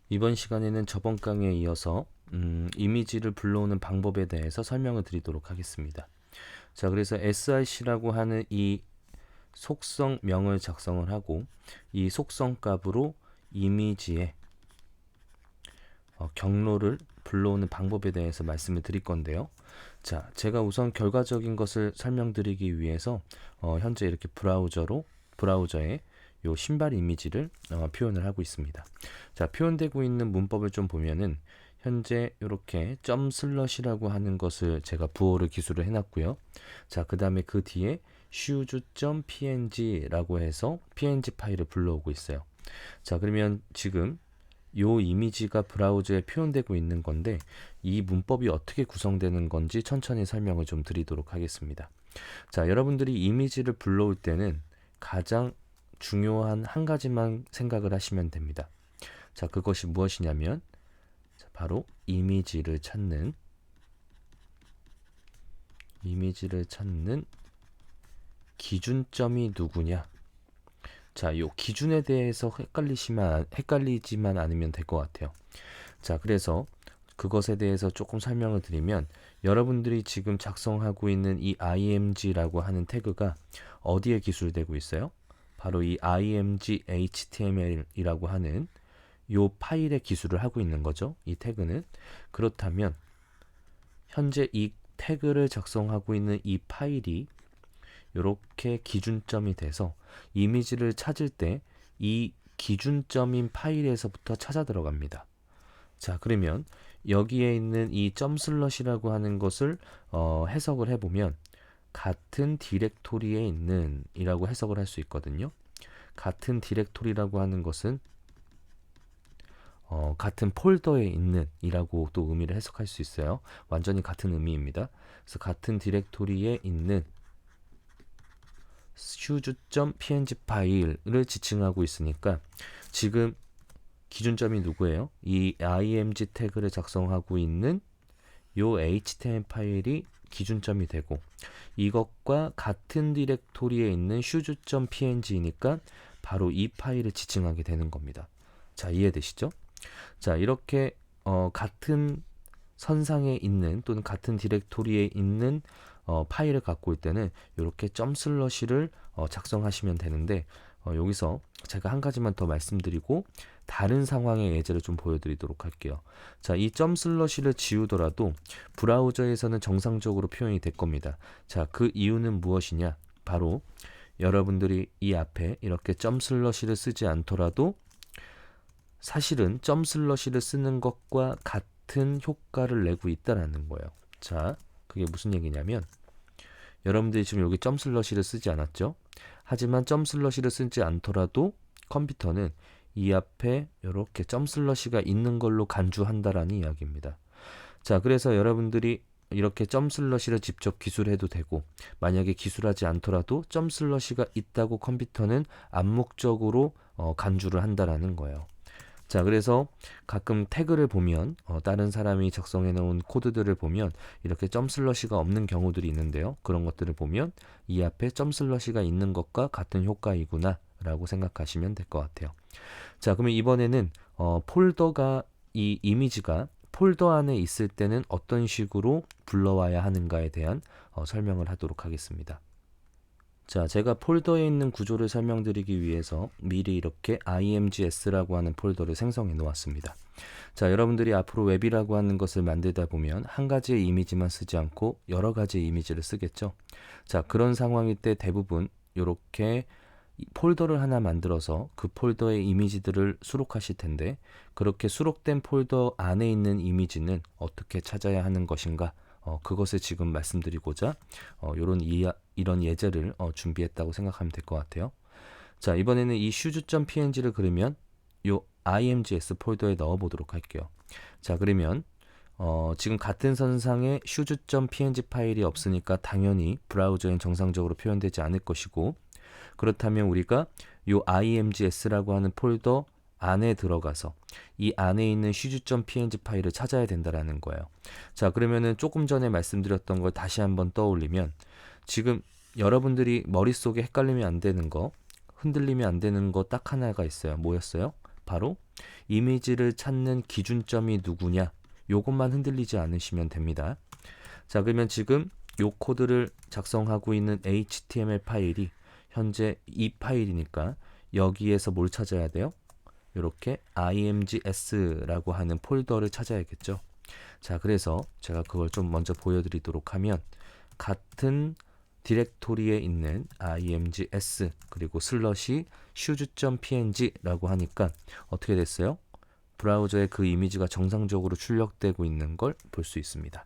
이번 시간에는 저번 강의에 이어서 이미지를 불러오는 방법에 대해서 설명을 드리도록 하겠습니다. 자, 그래서 src라고 하는 이 속성명을 작성을 하고 이 속성 값으로 이미지의 경로를 불러오는 방법에 대해서 말씀을 드릴 건데요. 자, 제가 우선 결과적인 것을 설명드리기 위해서 현재 이렇게 브라우저에 요 신발 이미지를 표현을 하고 있습니다. 자, 표현되고 있는 문법을 좀 보면은 현재 이렇게 점 슬러시라고 하는 것을 제가 부호를 기술을 해놨고요. 자, 그 다음에 그 뒤에 shoes.png라고 해서 png 파일을 불러오고 있어요. 자, 그러면 지금 요 이미지가 브라우저에 표현되고 있는 건데 이 문법이 어떻게 구성되는 건지 천천히 설명을 좀 드리도록 하겠습니다. 자, 여러분들이 이미지를 불러올 때는 가장 중요한 한 가지만 생각을 하시면 됩니다. 자, 그것이 무엇이냐면 바로 이미지를 찾는 기준점이 누구냐. 자, 요 기준에 대해서 헷갈리지만 않으면 될 것 같아요. 자, 그래서 그것에 대해서 조금 설명을 드리면 여러분들이 지금 작성하고 있는 이 img라고 하는 태그가 어디에 기술되고 있어요? 바로 이 img html이라고 하는 요 파일에 기술을 하고 있는 거죠. 이 태그는. 그렇다면 현재 이 태그를 작성하고 있는 이 파일이 이렇게 기준점이 돼서 이미지를 찾을 때 이 기준점인 파일에서부터 찾아 들어갑니다. 자, 그러면 여기에 있는 이 점슬러시라고 하는 것을 해석을 해보면 같은 디렉토리에 있는 이라고 해석을 할 수 있거든요. 같은 디렉토리라고 하는 것은 같은 폴더에 있는 이라고 또 의미를 해석할 수 있어요. 완전히 같은 의미입니다. 그래서 같은 디렉토리에 있는 shoes.png 파일을 지칭하고 있으니까 지금 기준점이 누구예요? 이 img 태그를 작성하고 있는 요 html 파일이 기준점이 되고 이것과 같은 디렉토리에 있는 shoes.png니까 바로 이 파일을 지칭하게 되는 겁니다. 자, 이해되시죠? 자, 이렇게 같은 선상에 있는 또는 같은 디렉토리에 있는 파일을 갖고 있을 때는 이렇게 점슬러시를 작성하시면 되는데 여기서 제가 한 가지만 더 말씀드리고 다른 상황의 예제를 좀 보여드리도록 할게요. 자, 이 점슬러시를 지우더라도 브라우저에서는 정상적으로 표현이 될 겁니다. 자, 그 이유는 무엇이냐? 바로 여러분들이 이 앞에 이렇게 점슬러시를 쓰지 않더라도 사실은 점슬러시를 쓰는 것과 같은 효과를 내고 있다라는 거예요. 자, 그게 무슨 얘기냐면 여러분들이 지금 여기 점슬러시를 쓰지 않았죠? 하지만 점슬러시를 쓰지 않더라도 컴퓨터는 이 앞에 이렇게 점슬러시가 있는 걸로 간주한다라는 이야기입니다. 자, 그래서 여러분들이 이렇게 점슬러시를 직접 기술해도 되고 만약에 기술하지 않더라도 점슬러시가 있다고 컴퓨터는 암묵적으로 간주를 한다라는 거예요. 자, 그래서 가끔 태그를 보면 다른 사람이 작성해 놓은 코드들을 보면 이렇게 점슬러시가 없는 경우들이 있는데요. 그런 것들을 보면 이 앞에 점슬러시가 있는 것과 같은 효과이구나 라고 생각하시면 될 것 같아요. 자, 그러면 이번에는 폴더가 이 이미지가 폴더 안에 있을 때는 어떤 식으로 불러와야 하는가에 대한 설명을 하도록 하겠습니다. 자, 제가 폴더에 있는 구조를 설명드리기 위해서 미리 이렇게 imgs라고 하는 폴더를 생성해 놓았습니다. 자, 여러분들이 앞으로 웹이라고 하는 것을 만들다 보면 한 가지의 이미지만 쓰지 않고 여러 가지의 이미지를 쓰겠죠. 자, 그런 상황일 때 대부분 이렇게 폴더를 하나 만들어서 그 폴더의 이미지들을 수록하실 텐데 그렇게 수록된 폴더 안에 있는 이미지는 어떻게 찾아야 하는 것인가? 그것을 지금 말씀드리고자 이런 예제를 준비했다고 생각하면 될 것 같아요. 자, 이번에는 이 shoes.png를 그러면 요 imgs 폴더에 넣어 보도록 할게요. 자, 그러면 지금 같은 선상에 shoes.png 파일이 없으니까 당연히 브라우저엔 정상적으로 표현되지 않을 것이고 그렇다면 우리가 요 imgs라고 하는 폴더 안에 들어가서 이 안에 있는 shoes.png 파일을 찾아야 된다라는 거예요. 자, 그러면은 조금 전에 말씀드렸던 걸 다시 한번 떠올리면 지금 여러분들이 머릿속에 헷갈리면 안 되는 거, 흔들리면 안 되는 거 딱 하나가 있어요. 뭐였어요? 바로 이미지를 찾는 기준점이 누구냐, 요것만 흔들리지 않으시면 됩니다. 자, 그러면 지금 요 코드를 작성하고 있는 HTML 파일이 현재 이 파일이니까 여기에서 뭘 찾아야 돼요? 이렇게 imgs라고 하는 폴더를 찾아야겠죠. 자, 그래서 제가 그걸 좀 먼저 보여드리도록 하면, 같은 디렉토리에 있는 imgs 그리고 슬러시 shoes.png라고 하니까 어떻게 됐어요? 브라우저에 그 이미지가 정상적으로 출력되고 있는 걸 볼 수 있습니다.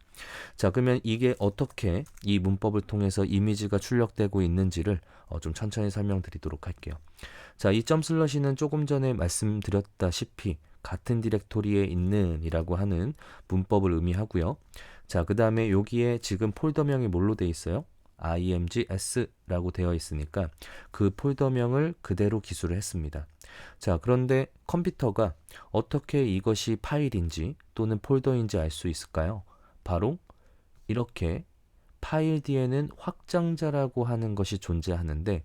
자, 그러면 이게 어떻게 이 문법을 통해서 이미지가 출력되고 있는지를 좀 천천히 설명드리도록 할게요. 자, 이 점 슬러시는 조금 전에 말씀드렸다시피 같은 디렉토리에 있는 이라고 하는 문법을 의미하고요. 자, 그 다음에 여기에 지금 폴더명이 뭘로 되어 있어요? imgs라고 되어 있으니까 그 폴더명을 그대로 기술을 했습니다. 자, 그런데 컴퓨터가 어떻게 이것이 파일인지 또는 폴더인지 알 수 있을까요? 바로 이렇게 파일 뒤에는 확장자라고 하는 것이 존재하는데,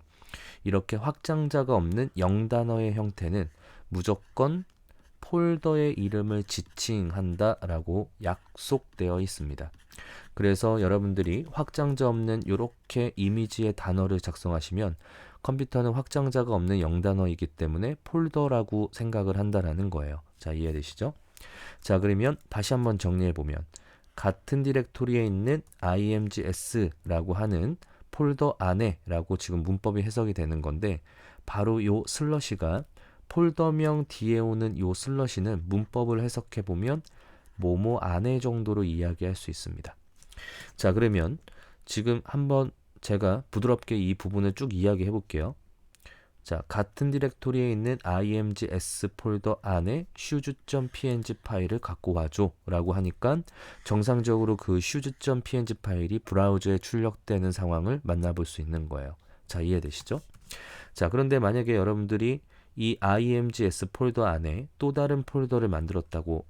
이렇게 확장자가 없는 0단어의 형태는 무조건 폴더의 이름을 지칭한다 라고 약속되어 있습니다. 그래서 여러분들이 확장자 없는 이렇게 이미지의 단어를 작성하시면 컴퓨터는 확장자가 없는 0단어이기 때문에 폴더라고 생각을 한다라는 거예요. 자, 이해되시죠? 자, 그러면 다시 한번 정리해보면, 같은 디렉토리에 있는 imgs라고 하는 폴더 안에 라고 지금 문법이 해석이 되는 건데, 바로 요 슬러시가 폴더명 뒤에 오는 요 슬러시는 문법을 해석해보면 뭐뭐 안에 정도로 이야기할 수 있습니다. 자, 그러면 지금 한번 제가 부드럽게 이 부분을 쭉 이야기해 볼게요. 자, 같은 디렉토리에 있는 imgs 폴더 안에 shoes.png 파일을 갖고 와줘 라고 하니까 정상적으로 그 shoes.png 파일이 브라우저에 출력되는 상황을 만나볼 수 있는 거예요. 자, 이해되시죠? 자, 그런데 만약에 여러분들이 이 imgs 폴더 안에 또 다른 폴더를 만들었다고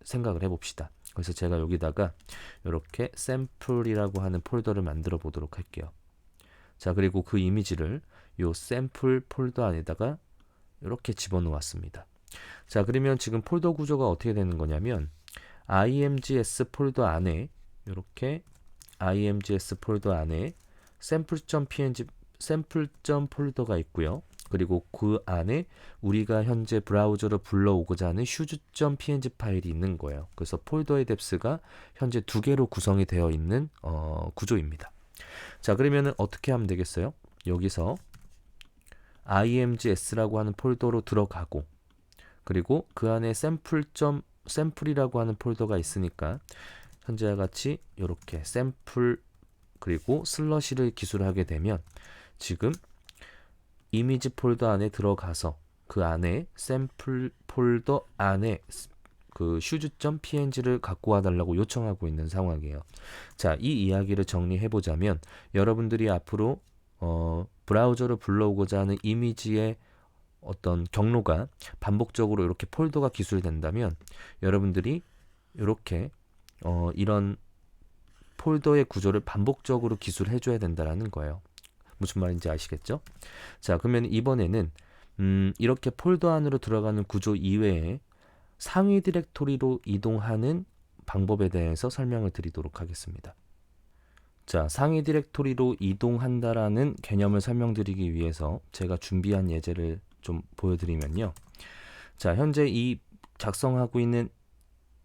생각을 해봅시다. 그래서 제가 여기다가 이렇게 샘플이라고 하는 폴더를 만들어 보도록 할게요. 자, 그리고 그 이미지를 요 샘플 폴더 안에다가 이렇게 집어넣었습니다. 자, 그러면 지금 폴더 구조가 어떻게 되는 거냐면, imgs 폴더 안에 이렇게 imgs 폴더 안에 샘플.png 샘플 폴더가 있고요. 그리고 그 안에 우리가 현재 브라우저로 불러오고자 하는 shoes.png 파일이 있는 거예요. 그래서 폴더의 뎁스가 현재 2개로 구성이 되어 있는 구조입니다. 자, 그러면은 어떻게 하면 되겠어요? 여기서 imgs라고 하는 폴더로 들어가고, 그리고 그 안에 샘플이라고 하는 폴더가 있으니까 현재와 같이 이렇게 샘플 그리고 슬러시를 기술하게 되면 지금 이미지 폴더 안에 들어가서 그 안에 샘플 폴더 안에 그 shoes.png를 갖고 와달라고 요청하고 있는 상황이에요. 자, 이 이야기를 정리해보자면, 여러분들이 앞으로 브라우저로 불러오고자 하는 이미지의 어떤 경로가 반복적으로 이렇게 폴더가 기술된다면, 여러분들이 이렇게 이런 폴더의 구조를 반복적으로 기술해줘야 된다는 거예요. 무슨 말인지 아시겠죠? 자, 그러면 이번에는 이렇게 폴더 안으로 들어가는 구조 이외에 상위 디렉토리로 이동하는 방법에 대해서 설명을 드리도록 하겠습니다. 자, 상위 디렉토리로 이동한다라는 개념을 설명드리기 위해서 제가 준비한 예제를 좀 보여드리면요. 자, 현재 이 작성하고 있는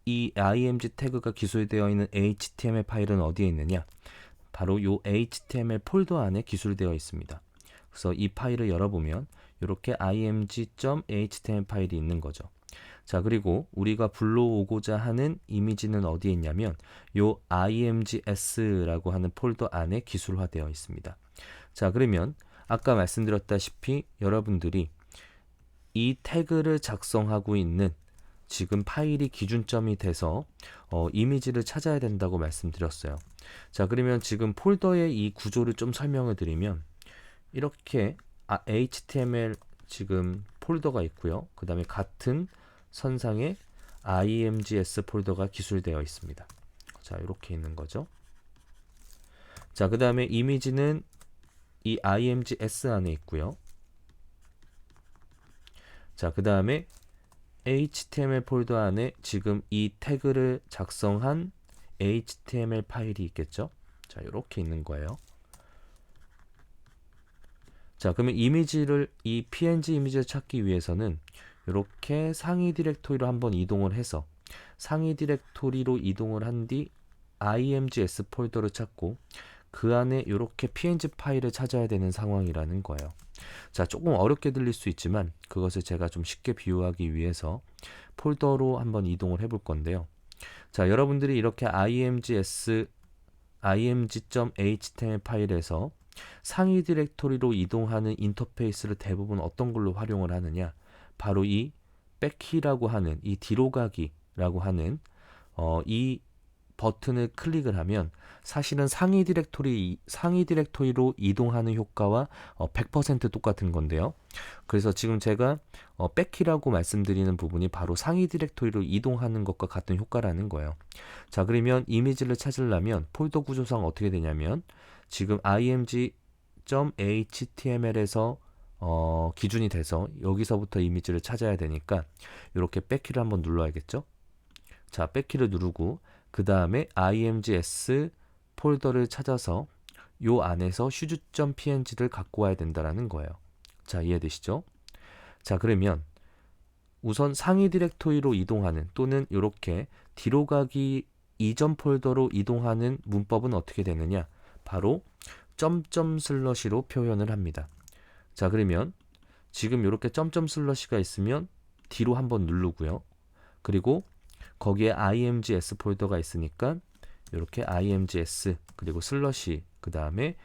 이 img 태그가 기술되어 있는 HTML 파일은 어디에 있느냐? 바로 이 HTML 폴더 안에 기술되어 있습니다. 그래서 이 파일을 열어보면 이렇게 img.html 파일이 있는 거죠. 자, 그리고 우리가 불러오고자 하는 이미지는 어디에 있냐면 이 imgs라고 하는 폴더 안에 기술화되어 있습니다. 자, 그러면 아까 말씀드렸다시피 여러분들이 이 태그를 작성하고 있는 지금 파일이 기준점이 돼서 이미지를 찾아야 된다고 말씀드렸어요. 자, 그러면 지금 폴더의 이 구조를 좀 설명을 드리면, 이렇게 HTML 지금 폴더가 있고요. 그 다음에 같은 선상에 imgs 폴더가 기술되어 있습니다. 자, 이렇게 있는 거죠. 자, 그 다음에 이미지는 이 imgs 안에 있고요. 자, 그 다음에 HTML 폴더 안에 지금 이 태그를 작성한 HTML 파일이 있겠죠. 자, 이렇게 있는 거예요. 자, 그러면 이 png 이미지를 찾기 위해서는 이렇게 상위 디렉토리로 한번 이동을 해서 상위 디렉토리로 이동을 한 뒤 imgs 폴더를 찾고 그 안에 이렇게 png 파일을 찾아야 되는 상황이라는 거예요. 자, 조금 어렵게 들릴 수 있지만 그것을 제가 좀 쉽게 비유하기 위해서 폴더로 한번 이동을 해볼 건데요. 자, 여러분들이 이렇게 img.html 파일에서 상위 디렉토리로 이동하는 인터페이스를 대부분 어떤 걸로 활용을 하느냐? 바로 이 백키라고 하는 이 뒤로 가기라고 하는 이 버튼을 클릭을 하면 사실은 상위 디렉토리로 이동하는 효과와 100% 똑같은 건데요. 그래서 지금 제가 백키라고 말씀드리는 부분이 바로 상위 디렉토리로 이동하는 것과 같은 효과라는 거예요. 자, 그러면 이미지를 찾으려면 폴더 구조상 어떻게 되냐면 지금 img.html에서 기준이 돼서 여기서부터 이미지를 찾아야 되니까 이렇게 백키를 한번 눌러야겠죠. 자, 백키를 누르고 그 다음에 imgs 폴더를 찾아서 요 안에서 슈즈.png를 갖고 와야 된다라는 거예요. 자, 이해되시죠? 자, 그러면 우선 상위 디렉토리로 이동하는 또는 이렇게 뒤로 가기 이전 폴더로 이동하는 문법은 어떻게 되느냐? 바로 점점 슬러시로 표현을 합니다. 자, 그러면 지금 이렇게 점점 슬러시가 있으면 뒤로 한번 누르고요. 그리고 거기에 imgs 폴더가 있으니까 이렇게 imgs 그리고 슬러시 그 다음에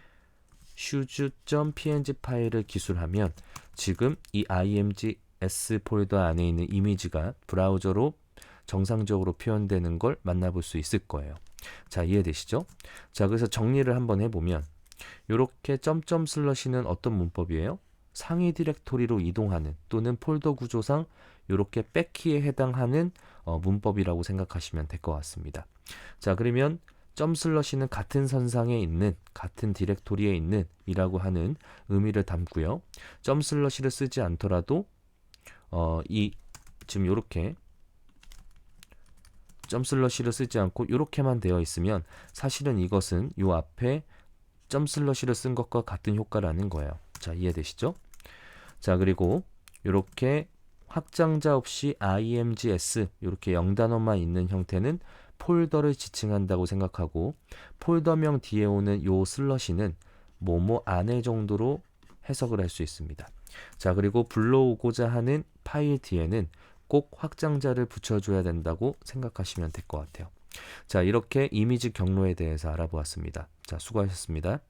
shoes.png 파일을 기술하면 지금 이 imgs 폴더 안에 있는 이미지가 브라우저로 정상적으로 표현되는 걸 만나볼 수 있을 거예요. 자, 이해되시죠? 자, 그래서 정리를 한번 해보면 이렇게 점점 슬러시는 어떤 문법이에요? 상위 디렉토리로 이동하는 또는 폴더 구조상 이렇게 백키에 해당하는 문법이라고 생각하시면 될 것 같습니다. 자, 그러면 점 슬러시는 같은 선상에 있는 같은 디렉토리에 있는 이라고 하는 의미를 담고요. 점 슬러시를 쓰지 않더라도 지금 이렇게 점 슬러시를 쓰지 않고 이렇게만 되어 있으면 사실은 이것은 이 앞에 점 슬러시를 쓴 것과 같은 효과라는 거예요. 자, 이해되시죠? 자, 그리고 이렇게 확장자 없이 imgs 이렇게 0단어만 있는 형태는 폴더를 지칭한다고 생각하고 폴더명 뒤에 오는 요 슬러시는 뭐뭐 안에 정도로 해석을 할 수 있습니다. 자, 그리고 불러오고자 하는 파일 뒤에는 꼭 확장자를 붙여줘야 된다고 생각하시면 될 것 같아요. 자, 이렇게 이미지 경로에 대해서 알아보았습니다. 자, 수고하셨습니다.